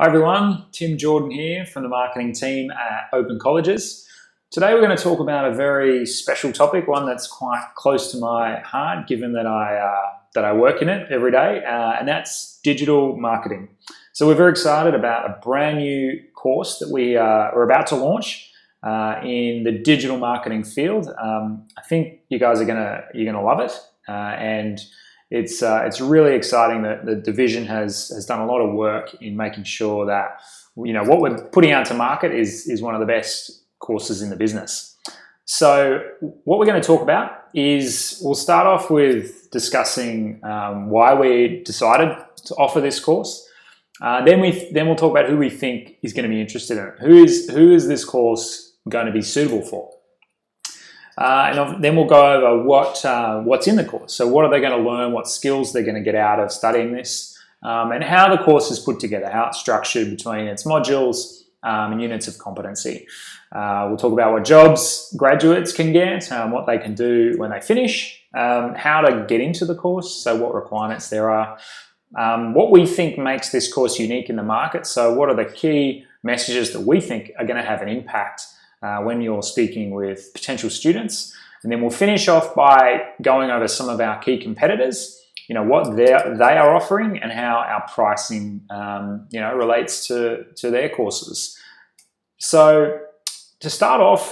Hi everyone, Tim Jordan here from the marketing team at Open Colleges. Today we're going to talk about a very special topic, one that's quite close to my heart given that I work in it every day, and that's digital marketing. So we're very excited about a brand new course that we're about to launch in the digital marketing field. I think you guys you're gonna love it, and it's really exciting that the division has done a lot of work in making sure that what we're putting out to market is one of the best courses in the business. So what we're going to talk about is we'll start off with discussing why we decided to offer this course. Then we'll talk about who we think is going to be interested in it. Who is this course going to be suitable for? And then we'll go over what's in the course. So what are they going to learn, what skills they're going to get out of studying this, and how the course is put together, how it's structured between its modules and units of competency. We'll talk about what jobs graduates can get, what they can do when they finish, how to get into the course, so what requirements there are, what we think makes this course unique in the market, so what are the key messages that we think are going to have an impact when you're speaking with potential students. And then we'll finish off by going over some of our key competitors, what they are offering and how our pricing relates to their courses. So to start off,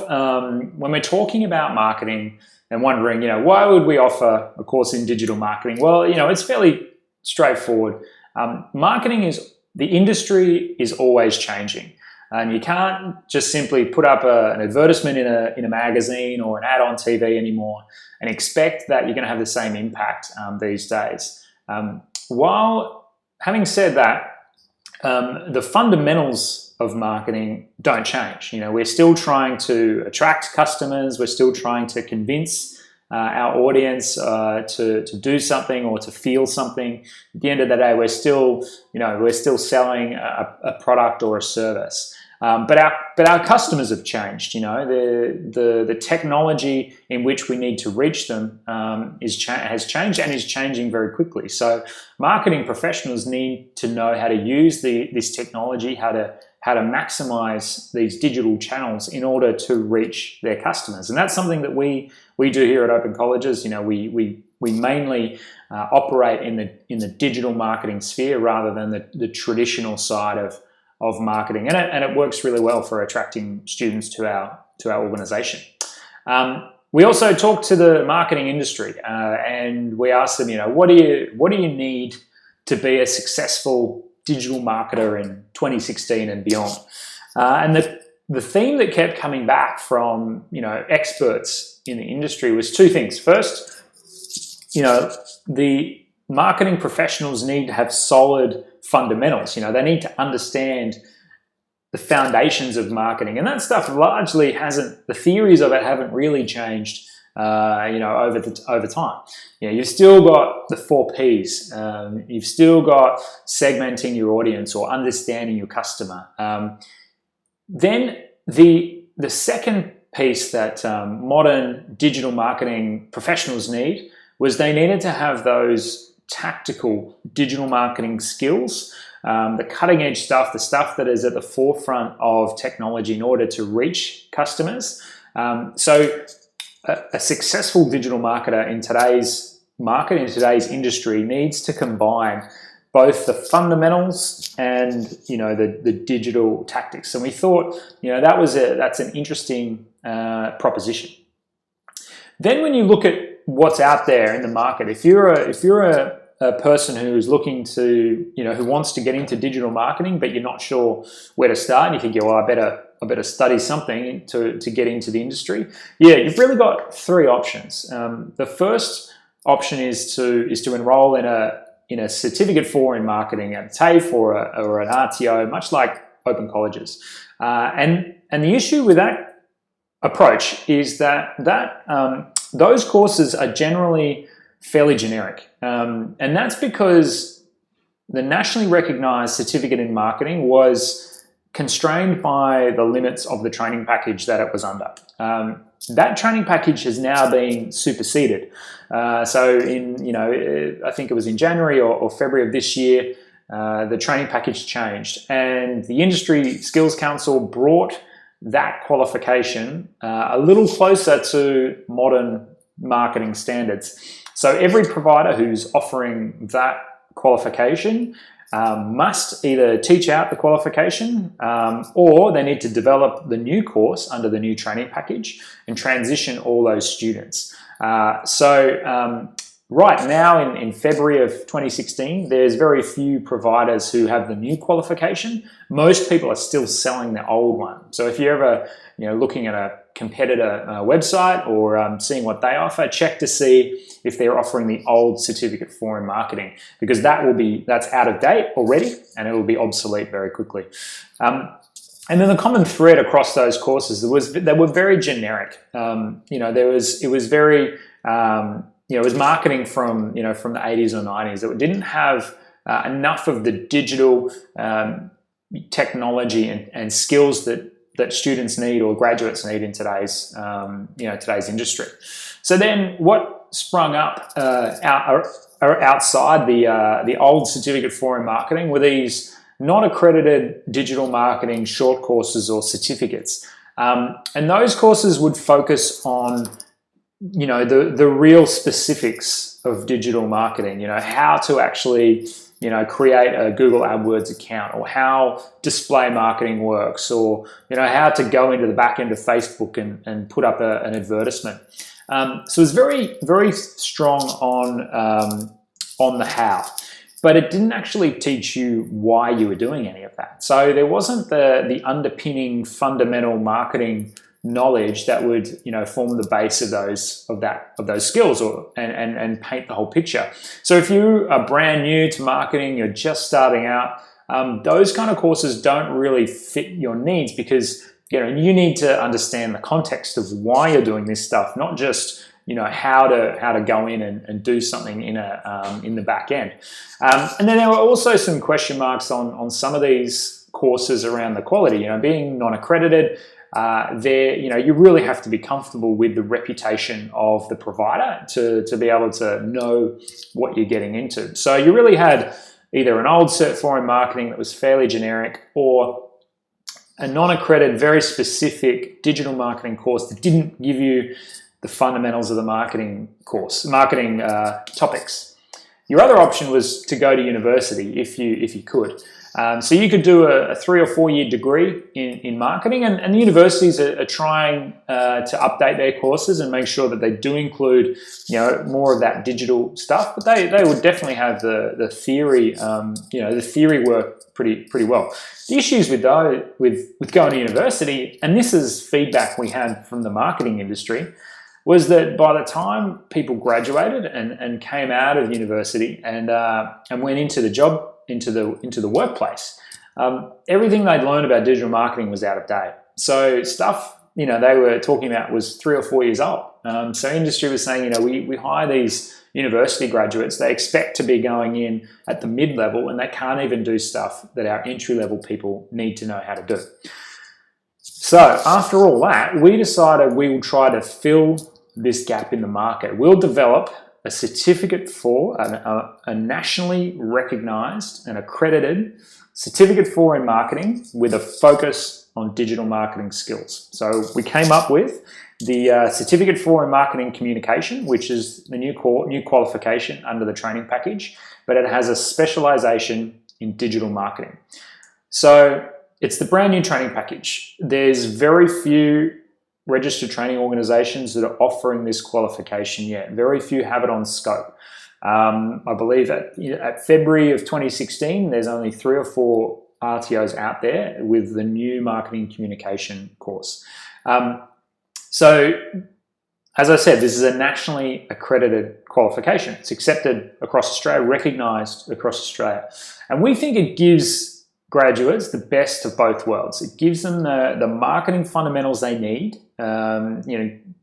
when we're talking about marketing and wondering, why would we offer a course in digital marketing? Well, it's fairly straightforward. The industry is always changing. And you can't just simply put up an advertisement in a magazine or an ad on TV anymore and expect that you're going to have the same impact these days. While having said that, the fundamentals of marketing don't change. We're still trying to attract customers. We're still trying to convince our audience to do something or to feel something. At the end of the day, we're still selling a product or a service. But our customers have changed. The technology in which we need to reach them has changed and is changing very quickly. So marketing professionals need to know how to use this technology, how to maximize these digital channels in order to reach their customers. And that's something that we do here at Open Colleges. We mainly operate in the digital marketing sphere rather than the traditional side of marketing, and it works really well for attracting students to our organization. We also talk to the marketing industry and we ask them, what do you need to be a successful digital marketer in 2016 and beyond? And the theme that kept coming back from experts in the industry was two things. First, the marketing professionals need to have solid fundamentals. They need to understand the foundations of marketing, and that stuff largely the theories of it haven't really changed over time. You've still got the 4 Ps. You've still got segmenting your audience or understanding your customer. Then the second piece that modern digital marketing professionals need was they needed to have those tactical digital marketing skills, the cutting edge stuff, the stuff that is at the forefront of technology in order to reach customers. So a successful digital marketer in today's market, in today's industry, needs to combine both the fundamentals and the digital tactics. And we thought that's an interesting proposition. Then when you look at what's out there in the market, if you're a person who's looking to who wants to get into digital marketing but you're not sure where to start, and you think, I better study something to get into the industry, you've really got 3 options. The first option is to enroll in a certificate in marketing at TAFE or an RTO, much like Open Colleges. And the issue with that approach is that those courses are generally fairly generic. And that's because the nationally recognized certificate in marketing was constrained by the limits of the training package that it was under. That training package has now been superseded. So I think it was in January or February of this year, the training package changed, and the Industry Skills Council brought that qualification a little closer to modern marketing standards. So every provider who's offering that qualification must either teach out the qualification or they need to develop the new course under the new training package and transition all those students. Right now in February of 2016, there's very few providers who have the new qualification. Most people are still selling the old one. So if you're ever looking at a competitor website or seeing what they offer, check to see if they're offering the old Certificate 4 in marketing, because that's out of date already and it will be obsolete very quickly. And then the common thread across those courses they were very generic. It was marketing from the 80s or 90s. It didn't have enough of the digital technology and skills that students need or graduates need in today's industry. So then, what sprung up outside the old Certificate 4 in marketing were these non-accredited digital marketing short courses or certificates, and those courses would focus on the real specifics of digital marketing, how to actually, create a Google AdWords account, or how display marketing works, or, how to go into the back end of Facebook and put up an advertisement. So it's very, very strong on the how, but it didn't actually teach you why you were doing any of that. So there wasn't the underpinning fundamental marketing knowledge that would form the base of those skills and paint the whole picture. So if you are brand new to marketing, you're just starting out, those kind of courses don't really fit your needs, because you need to understand the context of why you're doing this stuff, not just how to go in and do something in the back end. And then there were also some question marks on some of these courses around the quality. Being non-accredited, you really have to be comfortable with the reputation of the provider to be able to know what you're getting into. So you really had either an old Cert 4 in marketing that was fairly generic, or a non-accredited, very specific digital marketing course that didn't give you the fundamentals of the marketing topics. Your other option was to go to university if you could. So you could do a 3 or 4 year degree in marketing, and the universities are trying to update their courses and make sure that they do include more of that digital stuff. But they would definitely have the theory the theory work pretty well. The issues with going to university, and this is feedback we had from the marketing industry, was that by the time people graduated and came out of university and went into the job, into the workplace, everything they'd learned about digital marketing was out of date. So stuff they were talking about was 3 or 4 years old. So industry was saying, we hire these university graduates, they expect to be going in at the mid-level, and they can't even do stuff that our entry-level people need to know how to do. So after all that, we decided we will try to fill this gap in the market. We'll develop a Certificate 4, a nationally recognized and accredited Certificate 4 in marketing with a focus on digital marketing skills. So we came up with the Certificate 4 in marketing communication, which is the new qualification under the training package, but it has a specialization in digital marketing. So it's the brand new training package. There's very few registered training organizations that are offering this qualification yet. Very few have it on scope. I believe at February of 2016, there's only 3 or 4 RTOs out there with the new marketing communication course. So, as I said, this is a nationally accredited qualification. It's accepted across Australia, recognized across Australia. And we think it gives graduates the best of both worlds. It gives them the marketing fundamentals they need,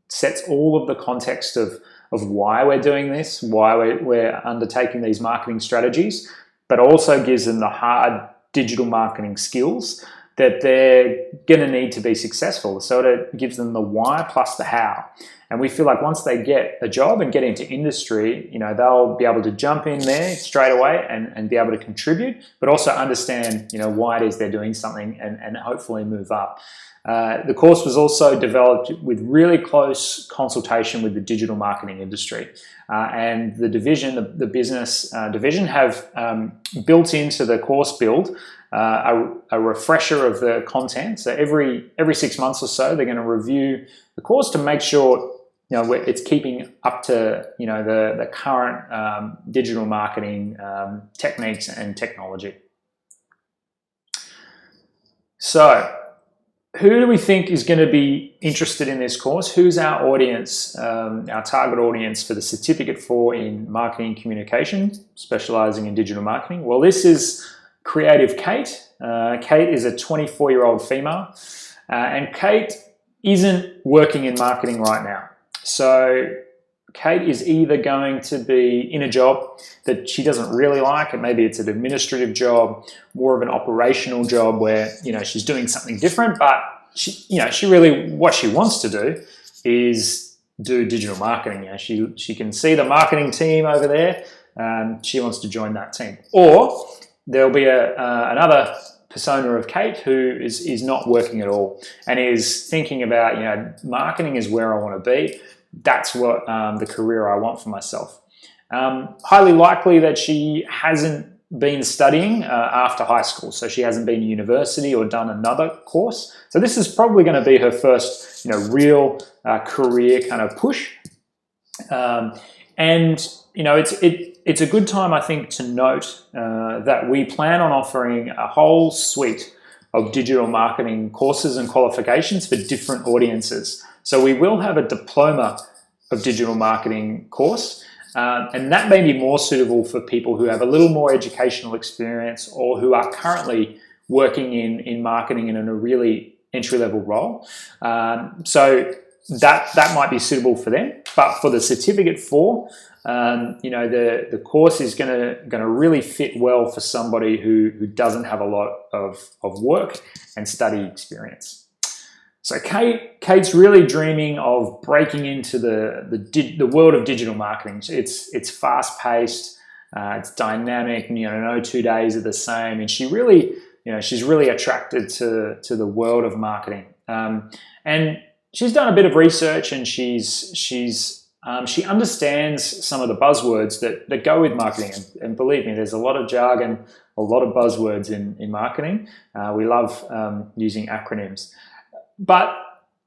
sets all of the context of why we're doing this, why we're undertaking these marketing strategies, but also gives them the hard digital marketing skills that they're going to need to be successful. So it gives them the why plus the how. And we feel like once they get a job and get into industry, they'll be able to jump in there straight away and be able to contribute, but also understand, why it is they're doing something and hopefully move up. The course was also developed with really close consultation with the digital marketing industry. And the division, the business division, have built into the course build a refresher of the content. So every 6 months or so, they're going to review the course to make sure it's keeping up to the current digital marketing techniques and technology. So, who do we think is going to be interested in this course? Who's our audience, our target audience for the Certificate 4 in Marketing Communication, specializing in digital marketing? Well, this is Creative Kate. Kate is a 24-year-old female, and Kate isn't working in marketing right now. So Kate is either going to be in a job that she doesn't really like, and maybe it's an administrative job, more of an operational job where, she's doing something different, but she really, what she wants to do is do digital marketing. She can see the marketing team over there, and she wants to join that team. Or there'll be another persona of Kate who is not working at all and is thinking about, marketing is where I want to be. That's what the career I want for myself. Highly likely that she hasn't been studying after high school, so she hasn't been to university or done another course. So this is probably going to be her first, real career kind of push. It's a good time, I think, to note that we plan on offering a whole suite of digital marketing courses and qualifications for different audiences. So we will have a diploma of digital marketing course, and that may be more suitable for people who have a little more educational experience or who are currently working in marketing in a really entry-level role. So that might be suitable for them. But for the Certificate 4, the course is going to really fit well for somebody who doesn't have a lot of work and study experience. So Kate's really dreaming of breaking into the world of digital marketing. It's fast paced, it's dynamic. No 2 days are the same, and she's really attracted to the world of marketing. And she's done a bit of research, and she understands some of the buzzwords that go with marketing. And believe me, there's a lot of jargon, a lot of buzzwords in marketing. We love using acronyms. But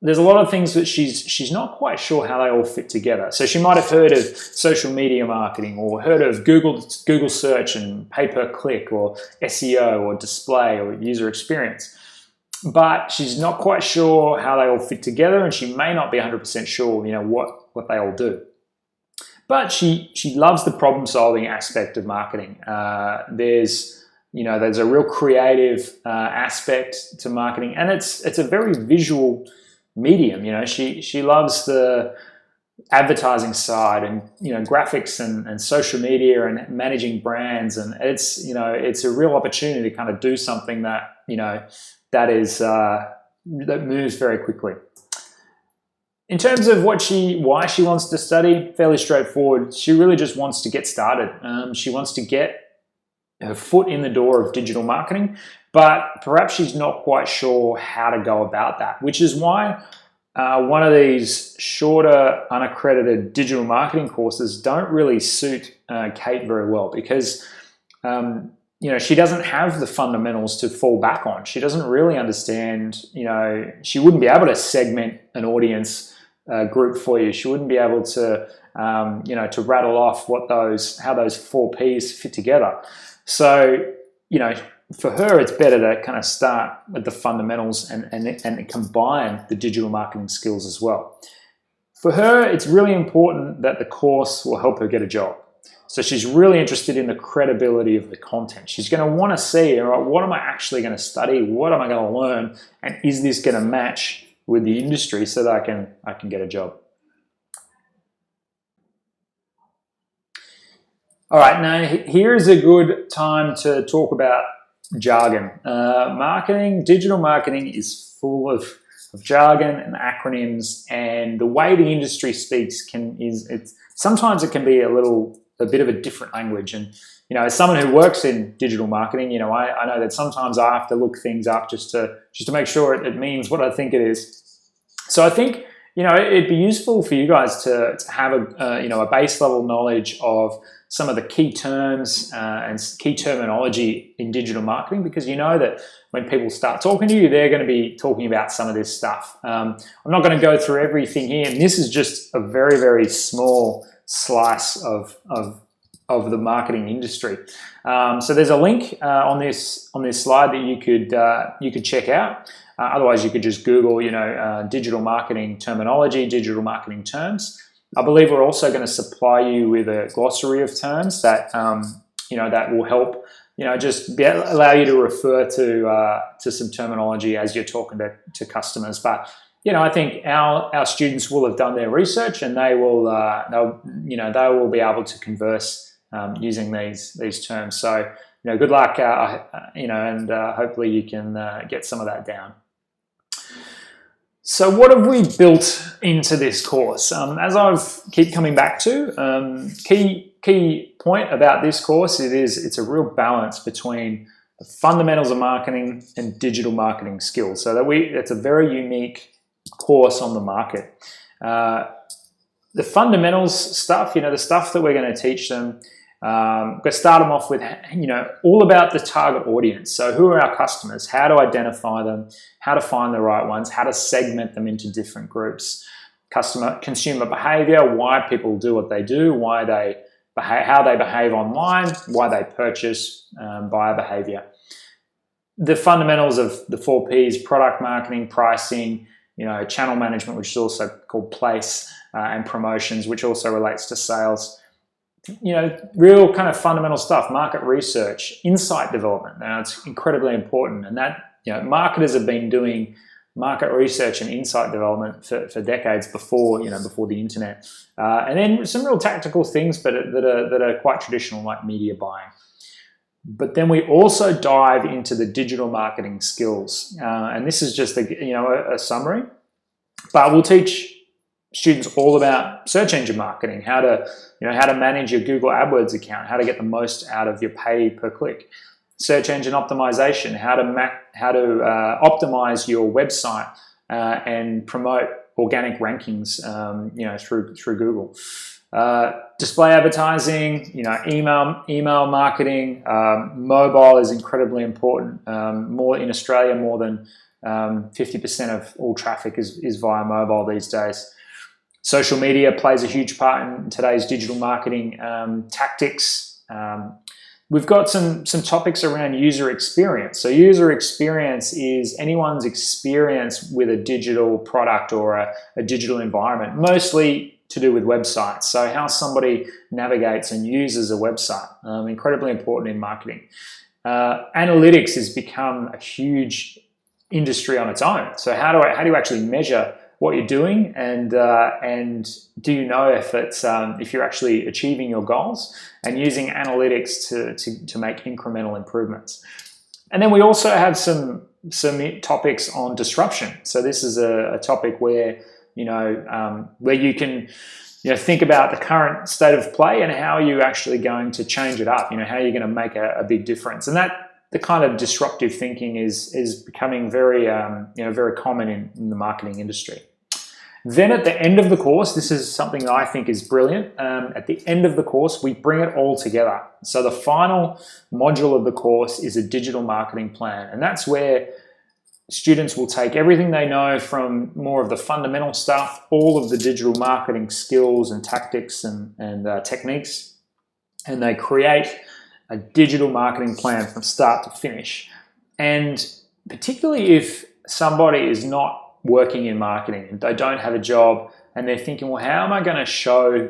there's a lot of things that she's not quite sure how they all fit together. So she might have heard of social media marketing, or heard of Google search and pay-per-click, or SEO, or display, or user experience. But she's not quite sure how they all fit together, and she may not be 100% sure, what they all do. But she loves the problem-solving aspect of marketing. There's a real creative aspect to marketing, and it's a very visual medium. She loves the advertising side and graphics and social media and managing brands, and it's a real opportunity to kind of do something that that moves very quickly. In terms of why she wants to study, fairly straightforward. She really just wants to get started. She wants to get her foot in the door of digital marketing, but perhaps she's not quite sure how to go about that, which is why one of these shorter, unaccredited digital marketing courses don't really suit Kate very well, because she doesn't have the fundamentals to fall back on. She doesn't really understand, she wouldn't be able to segment an audience group for you. She wouldn't be able to, to rattle off how those 4 Ps fit together. So, for her, it's better to kind of start with the fundamentals and combine the digital marketing skills as well. For her, it's really important that the course will help her get a job. So she's really interested in the credibility of the content. She's going to want to see, all right, what am I actually going to study? What am I going to learn? And is this going to match with the industry so that I can get a job? All right, now here is a good time to talk about jargon. Digital marketing is full of of jargon and acronyms, and the way the industry speaks sometimes it can be a bit of a different language. And as someone who works in digital marketing, I know that sometimes I have to look things up just to make sure it means what I think it is. So I think it'd be useful for you guys to have a base level knowledge of some of the key terms and key terminology in digital marketing, because that when people start talking to you, they're going to be talking about some of this stuff. I'm not going to go through everything here, and this is just a very, very small slice of the marketing industry. So there's a link on this slide that you could check out. Otherwise, you could just Google, digital marketing terminology, digital marketing terms. I believe we're also going to supply you with a glossary of terms that that will help allow you to refer to some terminology as you're talking to customers. But I think our students will have done their research, and they will be able to converse using these terms. So good luck, and hopefully you can get some of that down. So what have we built into this course? As I've keep coming back to, key point about this course, it's a real balance between the fundamentals of marketing and digital marketing skills. So it's a very unique course on the market. The fundamentals stuff, the stuff that we're going to teach them, we're going to start them off with, all about the target audience. So who are our customers? How to identify them? How to find the right ones? How to segment them into different groups? Consumer behavior, why people do what they do, how they behave online, why they purchase, buyer behavior. The fundamentals of the 4 Ps: product marketing, pricing, channel management, which is also called place, and promotions, which also relates to sales. Real kind of fundamental stuff, market research, insight development. Now, it's incredibly important, and that, marketers have been doing market research and insight development for decades before the internet. And then some real tactical things, but that are quite traditional, like media buying. But then we also dive into the digital marketing skills, and this is just a summary. But we'll teach students all about search engine marketing, how to manage your Google AdWords account, how to get the most out of your pay per click, search engine optimization, how to optimize your website and promote organic rankings, through Google. Display advertising, email marketing, mobile is incredibly important. More in Australia, more than 50% of all traffic is via mobile these days. Social media plays a huge part in today's digital marketing tactics. We've got some topics around user experience. So user experience is anyone's experience with a digital product or a digital environment, mostly to do with websites. So how somebody navigates and uses a website, incredibly important in marketing. Analytics has become a huge industry on its own. So how do you actually measure what you're doing, and do you know if you're actually achieving your goals, and using analytics to make incremental improvements. And then we also have some topics on disruption. So this is a topic where you can think about the current state of play and how you're actually going to change it up. How you're going to make a big difference, and that the kind of disruptive thinking is becoming very very common in the marketing industry. Then at the end of the course, this is something that I think is brilliant. At the end of the course, we bring it all together. So the final module of the course is a digital marketing plan, and that's where students will take everything they know from more of the fundamental stuff, all of the digital marketing skills and tactics and techniques, and they create a digital marketing plan from start to finish. And particularly if somebody is not working in marketing and they don't have a job and they're thinking, well, how am I going to show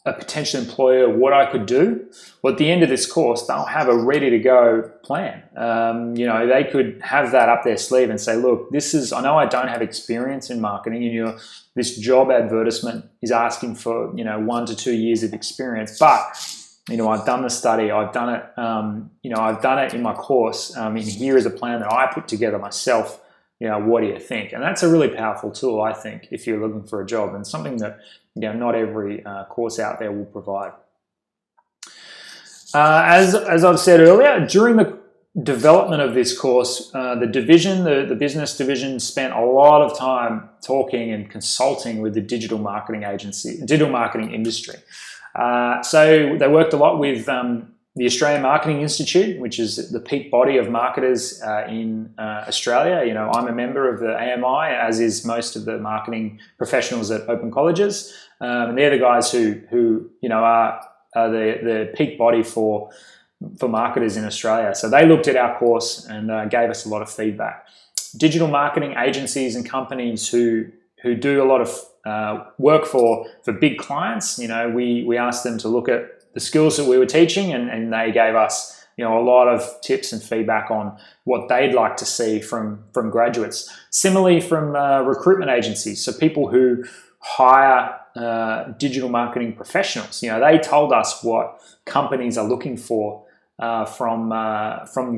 a potential employer what I could do? Well, at the end of this course, they'll have a ready to go plan. They could have that up their sleeve and say, look, I know I don't have experience in marketing, and this job advertisement is asking for 1 to 2 years of experience, but I've done the study, I've done it, I've done it in my course, and here is a plan that I put together myself what do you think? And that's a really powerful tool, I think, if you're looking for a job, and something that not every course out there will provide. As I've said earlier, during the development of this course, the business division spent a lot of time talking and consulting with the digital marketing industry. So they worked a lot with the Australian Marketing Institute, which is the peak body of marketers in Australia. I'm a member of the AMI, as is most of the marketing professionals at open colleges. And they're the guys who are the peak body for marketers in Australia. So they looked at our course and gave us a lot of feedback. Digital marketing agencies and companies who do a lot of work for big clients, we asked them to look at the skills that we were teaching, and they gave us a lot of tips and feedback on what they'd like to see from graduates. Similarly, from recruitment agencies, so people who hire digital marketing professionals, they told us what companies are looking for from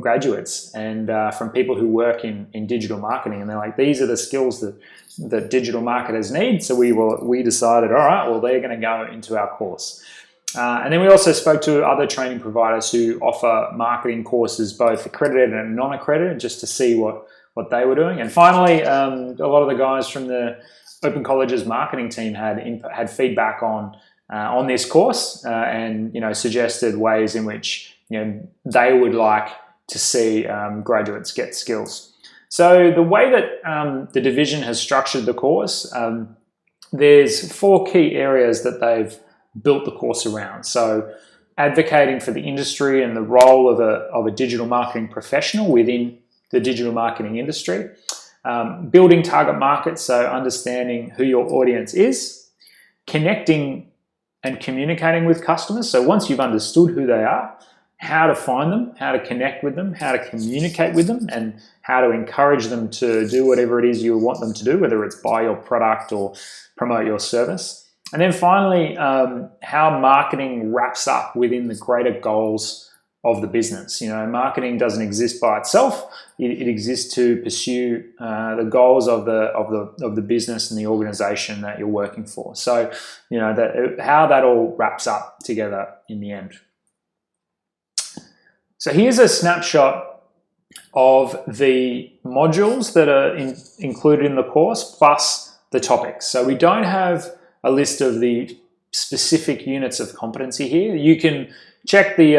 graduates and from people who work in digital marketing, and they're like, these are the skills that digital marketers need. So we decided, all right, well, they're going to go into our course. And then we also spoke to other training providers who offer marketing courses, both accredited and non-accredited, just to see what they were doing. And finally, a lot of the guys from the Open Colleges marketing team had feedback on this course and suggested ways in which they would like to see graduates get skills. So the way that the division has structured the course, there's 4 key areas that they've built the course around. So advocating for the industry and the role of a digital marketing professional within the digital marketing industry, building target markets, so understanding who your audience is, connecting and communicating with customers. So once you've understood who they are, how to find them, how to connect with them, how to communicate with them, and how to encourage them to do whatever it is you want them to do, whether it's buy your product or promote your service. And then finally, how marketing wraps up within the greater goals of the business. Marketing doesn't exist by itself. It exists to pursue the goals of the business and the organization that you're working for. So, how that all wraps up together in the end. So here's a snapshot of the modules that are included in the course, plus the topics. So we don't have a list of the specific units of competency here. You can check the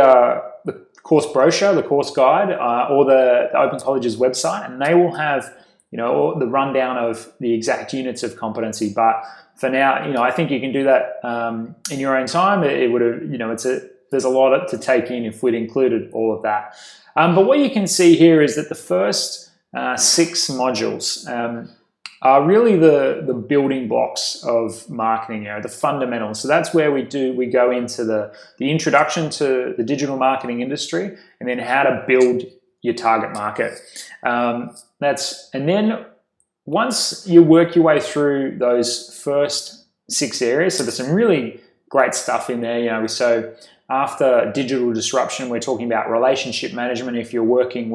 course brochure, the course guide, or the Open Colleges website, and they will have the rundown of the exact units of competency. But for now, I think you can do that in your own time. It would have, there's a lot to take in if we'd included all of that. But what you can see here is that the first 6 modules are really the building blocks of marketing, the fundamentals. So that's where we go into the introduction to the digital marketing industry, and then how to build your target market. And then once you work your way through those first 6 areas, so there's some really great stuff in there. So after digital disruption, we're talking about relationship management. If you're working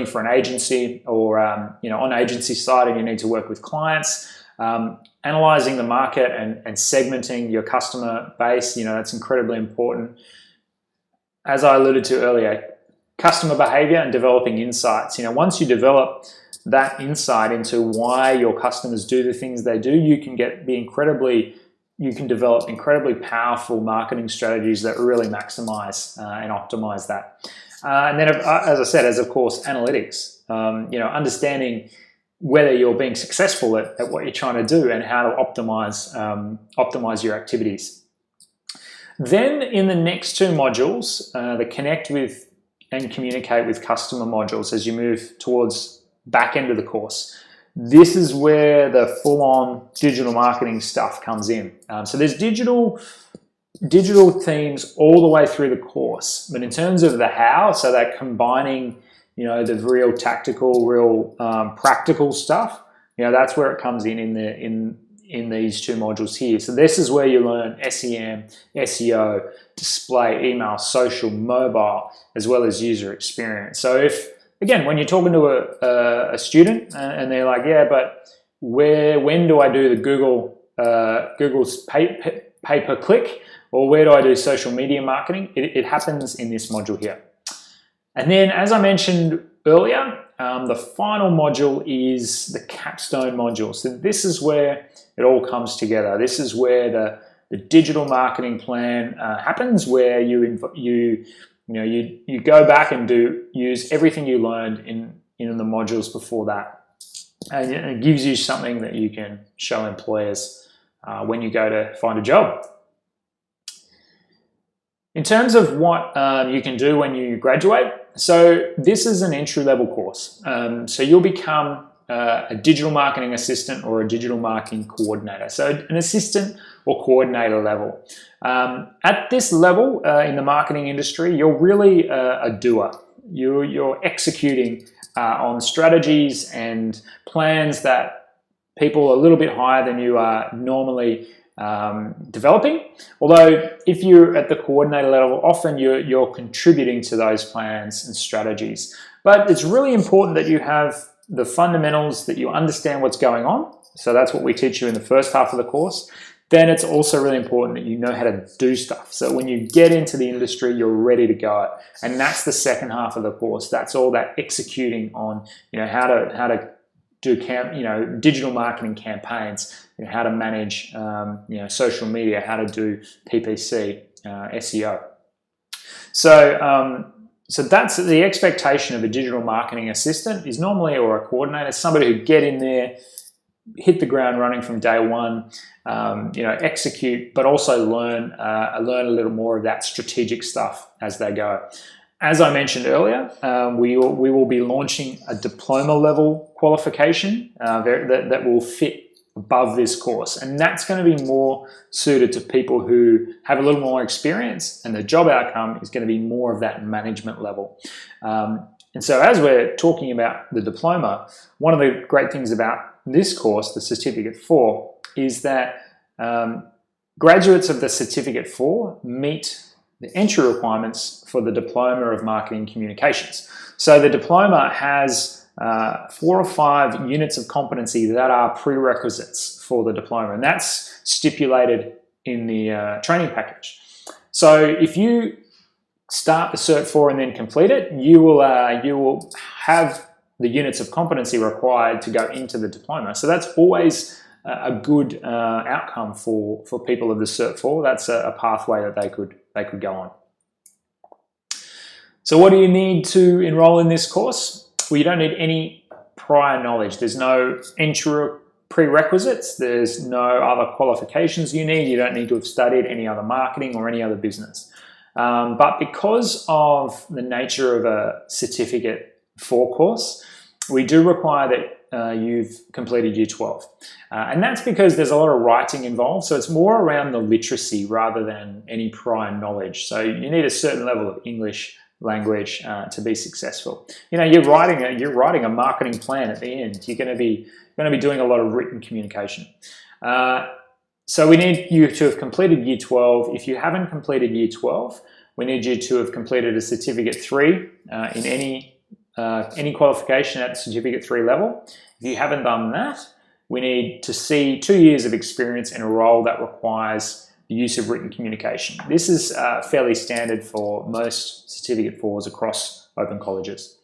for an agency or on agency side and you need to work with clients, analyzing the market and segmenting your customer base, that's incredibly important. As I alluded to earlier, customer behavior and developing insights. Once you develop that insight into why your customers do the things they do, you can develop incredibly powerful marketing strategies that really maximize and optimize that. And then, as I said, of course, analytics, understanding whether you're being successful at what you're trying to do and how to optimize your activities. Then in the next 2 modules, the connect with and communicate with customer modules, as you move towards back end of the course, this is where the full-on digital marketing stuff comes in. So there's digital themes all the way through the course, but in terms of the how, so that combining, the real tactical, real practical stuff, that's where it comes in these 2 modules here. So this is where you learn SEM, SEO, display, email, social, mobile, as well as user experience. So if again, when you're talking to a student and they're like, yeah, but when do I do the Google's pay-per-click, or where do I do social media marketing? It happens in this module here. And then, as I mentioned earlier, the final module is the capstone module. So this is where it all comes together. This is where the digital marketing plan happens, where you go back and use everything you learned in the modules before that, and it gives you something that you can show employers when you go to find a job. In terms of what you can do when you graduate, so this is an entry-level course. So you'll become a digital marketing assistant or a digital marketing coordinator. So an assistant or coordinator level. At this level in the marketing industry, you're really a doer. You're executing on strategies and plans that people a little bit higher than you are normally developing. Although if you're at the coordinator level, often you're contributing to those plans and strategies. But it's really important that you have the fundamentals, that you understand what's going on. So that's what we teach you in the first half of the course. Then it's also really important that you know how to do stuff. So when you get into the industry, you're ready to go. And that's the second half of the course. That's all that executing on, how to do digital marketing campaigns, how to manage social media, how to do PPC, SEO. So that's the expectation of a digital marketing assistant is normally, or a coordinator, somebody who get in there, hit the ground running from day one, execute, but also learn a little more of that strategic stuff as they go. As I mentioned earlier, we will be launching a diploma level qualification that will fit above this course, and that's going to be more suited to people who have a little more experience, and the job outcome is going to be more of that management level. And so as we're talking about the diploma, one of the great things about this course, the Certificate 4, is that graduates of the Certificate 4 meet the entry requirements for the Diploma of Marketing Communications. So the diploma has 4 or 5 units of competency that are prerequisites for the diploma, and that's stipulated in the training package. So if you start the Cert 4 and then complete it, you will have the units of competency required to go into the diploma. So that's always a good outcome for people of the Cert 4. That's a pathway that they could go on. So what do you need to enroll in this course? Well, you don't need any prior knowledge. There's no entry prerequisites. There's no other qualifications you need. You don't need to have studied any other marketing or any other business. But because of the nature of a Certificate 4 course, we do require that you've completed Year 12. And that's because there's a lot of writing involved, so it's more around the literacy rather than any prior knowledge. So you need a certain level of English language to be successful. You're writing a marketing plan at the end. You're going to be doing a lot of written communication. So we need you to have completed Year 12. If you haven't completed Year 12, we need you to have completed a Certificate 3 in any qualification at Certificate 3 level. If you haven't done that, we need to see 2 years of experience in a role that requires the use of written communication. This is fairly standard for most Certificate 4s across open colleges.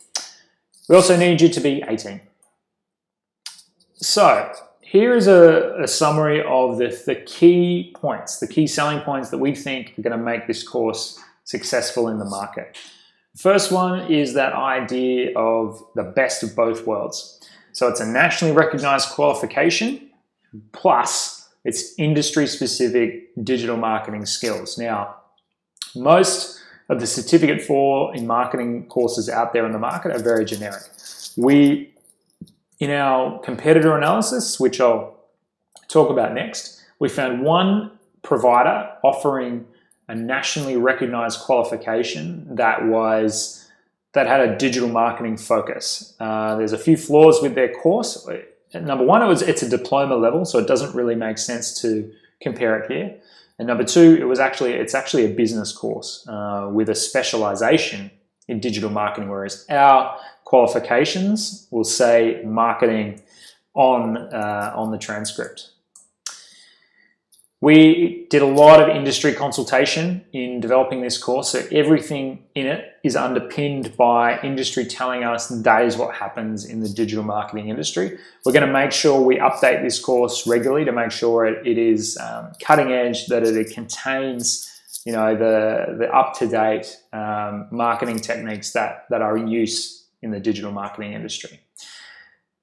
We also need you to be 18. So here is a summary of the key points, the key selling points that we think are going to make this course successful in the market. First one is that idea of the best of both worlds. So it's a nationally recognized qualification, plus it's industry-specific digital marketing skills. Now, most of the Certificate 4 in marketing courses out there in the market are very generic. In our competitor analysis, which I'll talk about next, we found one provider offering a nationally recognized qualification that had a digital marketing focus. There's a few flaws with their course. Number one, it's a diploma level, so it doesn't really make sense to compare it here. And number two, it's actually a business course with a specialization in digital marketing, whereas our qualifications will say marketing on the transcript. We did a lot of industry consultation in developing this course, so everything in it is underpinned by industry telling us that is what happens in the digital marketing industry. We're going to make sure we update this course regularly to make sure it is cutting edge, that it contains the up-to-date marketing techniques that are in use in the digital marketing industry.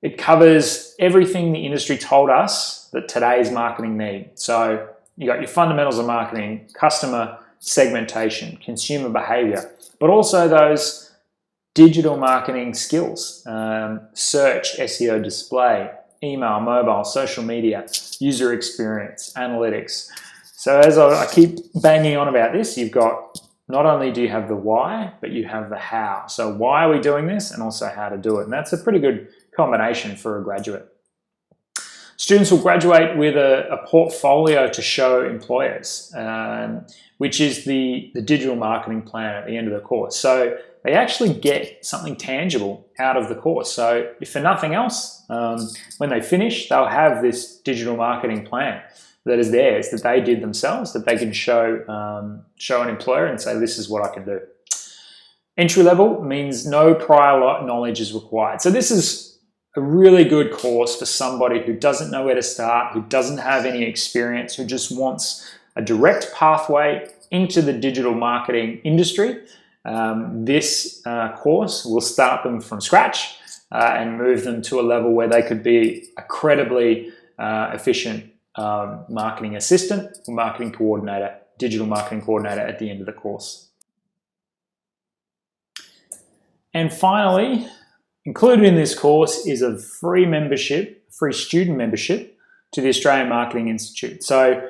It covers everything the industry told us that today's marketing need. So you got your fundamentals of marketing, customer segmentation, consumer behavior, but also those digital marketing skills, search, SEO, display, email, mobile, social media, user experience, analytics. So as I keep banging on about this, you've got, not only do you have the why, but you have the how. So why are we doing this, and also how to do it. And that's a pretty good combination for a graduate. Students will graduate with a portfolio to show employers, which is the digital marketing plan at the end of the course. So they actually get something tangible out of the course. So if for nothing else, when they finish, they'll have this digital marketing plan that is theirs, that they did themselves, that they can show an employer and say, this is what I can do. Entry level means no prior knowledge is required. So this is a really good course for somebody who doesn't know where to start, who doesn't have any experience, who just wants a direct pathway into the digital marketing industry. This course will start them from scratch and move them to a level where they could be a credibly efficient marketing assistant, marketing coordinator, digital marketing coordinator at the end of the course. And finally, included in this course is a free student membership to the Australian Marketing Institute. So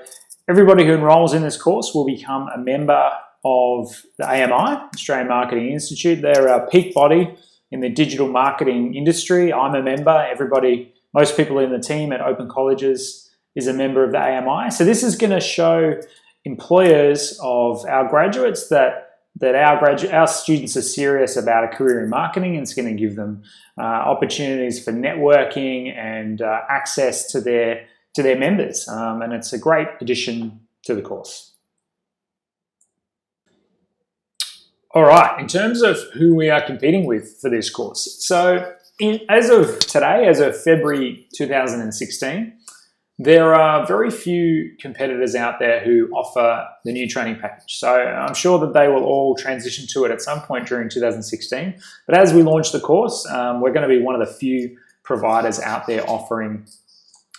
everybody who enrolls in this course will become a member of the AMI, Australian Marketing Institute. They're our peak body in the digital marketing industry. I'm a member. Most people in the team at Open Colleges is a member of the AMI. So this is going to show employers of our graduates that our students are serious about a career in marketing, and it's going to give them opportunities for networking and access to their members. And it's a great addition to the course. All right, in terms of who we are competing with for this course. So as of today, as of February 2016, there are very few competitors out there who offer the new training package. So I'm sure that they will all transition to it at some point during 2016. But as we launch the course, we're going to be one of the few providers out there offering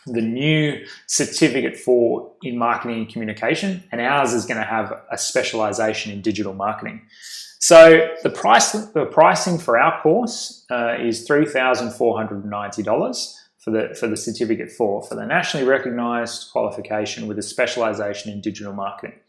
the new certificate in marketing and communication. And ours is going to have a specialization in digital marketing. So the pricing for our course is $3,490. For the certificate for the nationally recognized qualification with a specialization in digital marketing.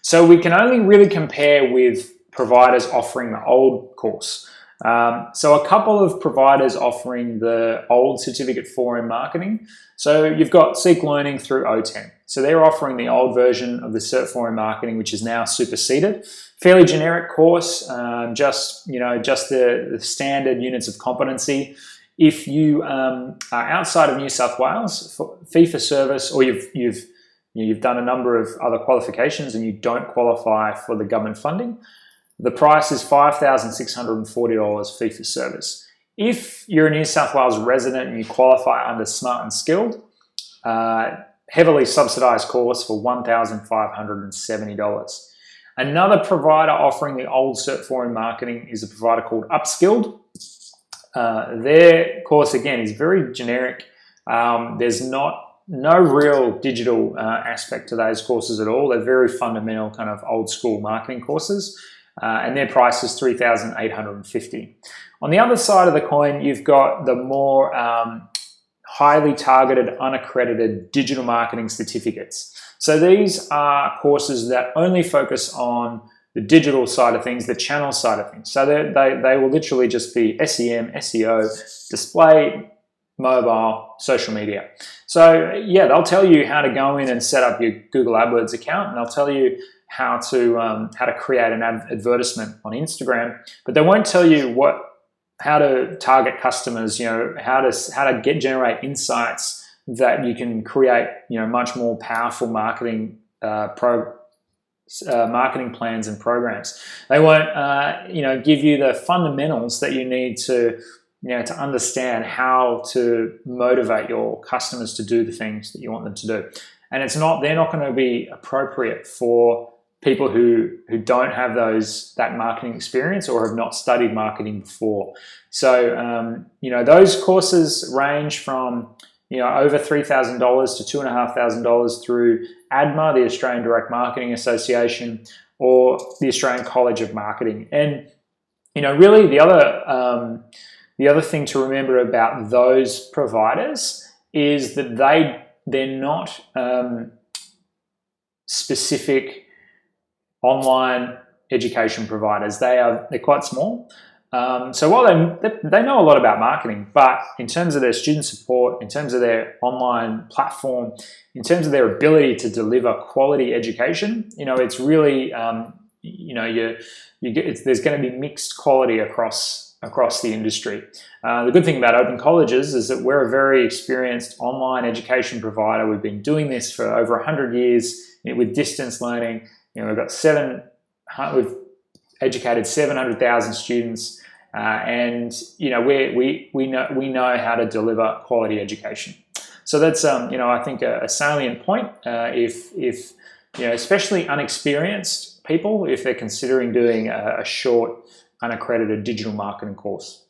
So we can only really compare with providers offering the old course. So a couple of providers offering the old certificate for in marketing. So you've got Seek Learning through O10. So they're offering the old version of the Cert for in marketing, which is now superseded. Fairly generic course, just the standard units of competency. If you are outside of New South Wales, fee for service, or you've done a number of other qualifications and you don't qualify for the government funding, the price is $5,640 fee for service. If you're a New South Wales resident and you qualify under Smart and Skilled, heavily subsidised course for $1,570. Another provider offering the old Cert for in marketing is a provider called Upskilled. Their course, again, is very generic. There's no real digital aspect to those courses at all. They're very fundamental, kind of old school marketing courses, and their price is $3,850. On the other side of the coin, you've got the more highly targeted, unaccredited digital marketing certificates. So these are courses that only focus on the digital side of things, the channel side of things. So they will literally just be SEM, SEO, display, mobile, social media. So yeah, they'll tell you how to go in and set up your Google AdWords account, and they'll tell you how to create an advertisement on Instagram, but they won't tell you what how to target customers, how to generate insights that you can create, much more powerful marketing marketing plans and programs. They won't, give you the fundamentals that you need to, to understand how to motivate your customers to do the things that you want them to do. And they're not going to be appropriate for people who don't have that marketing experience or have not studied marketing before. So, those courses range from, over $3,000 to $2,500 through ADMA, the Australian Direct Marketing Association, or the Australian College of Marketing. And, really the other thing to remember about those providers is that they're not specific online education providers. They're quite small. So while they know a lot about marketing, but in terms of their student support, in terms of their online platform, in terms of their ability to deliver quality education, it's really, there's going to be mixed quality across the industry. The good thing about Open Colleges is that we're a very experienced online education provider. We've been doing this for over 100 years with distance learning. We've educated 700,000 students, and we know how to deliver quality education. So that's I think a salient point. If especially unexperienced people, if they're considering doing a short unaccredited digital marketing course.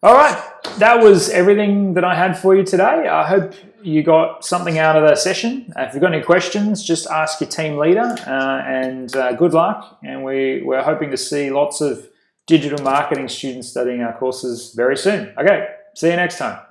All right, that was everything that I had for you today. I hope you got something out of the session. If you've got any questions, just ask your team leader, and good luck. And we're hoping to see lots of digital marketing students studying our courses very soon. Okay, see you next time.